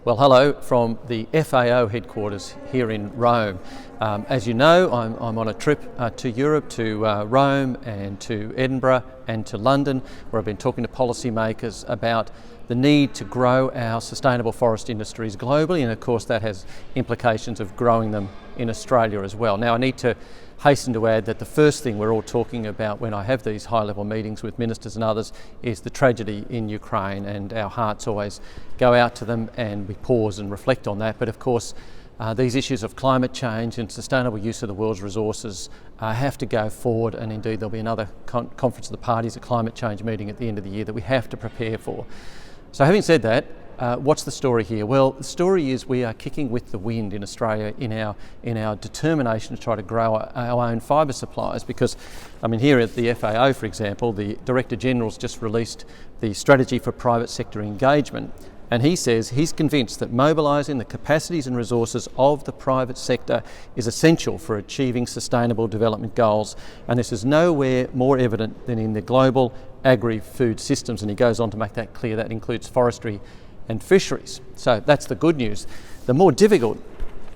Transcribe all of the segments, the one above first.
Well, hello from the FAO headquarters here in Rome. As you know, I'm on a trip to Europe, to Rome and to Edinburgh and to London, where I've been talking to policymakers about the need to grow our sustainable forest industries globally, and of course that has implications of growing them in Australia as well. Now, I need to hasten to add that the first thing we're all talking about when I have these high-level meetings with ministers and others is the tragedy in Ukraine, and our hearts always go out to them and we pause and reflect on that. But of course, these issues of climate change and sustainable use of the world's resources have to go forward, and indeed there'll be another conference of the parties, a climate change meeting at the end of the year that we have to prepare for. So having said that, what's the story here? Well, the story is we are kicking with the wind in Australia in our determination to try to grow our own fibre supplies, because, I mean, here at the FAO, for example, the Director General's just released the Strategy for Private Sector Engagement, and he says he's convinced that mobilising the capacities and resources of the private sector is essential for achieving sustainable development goals, and this is nowhere more evident than in the global agri-food systems, and he goes on to make that clear. That includes forestry and fisheries. So that's the good news. The more difficult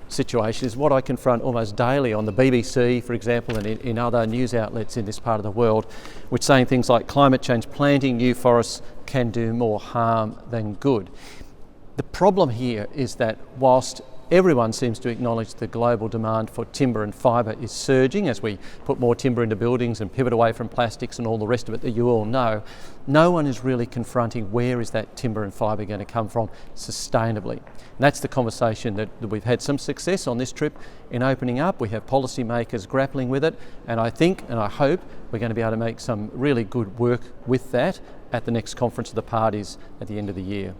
situation is what I confront almost daily on the BBC, for example, and in other news outlets in this part of the world, which saying things like climate change, planting new forests can do more harm than good. The problem here is that whilst everyone seems to acknowledge the global demand for timber and fibre is surging as we put more timber into buildings and pivot away from plastics and all the rest of it that you all know, no one is really confronting where is that timber and fibre going to come from sustainably. And that's the conversation that we've had some success on this trip in opening up. We have policymakers grappling with it, and I think and I hope we're going to be able to make some really good work with that at the next conference of the parties at the end of the year.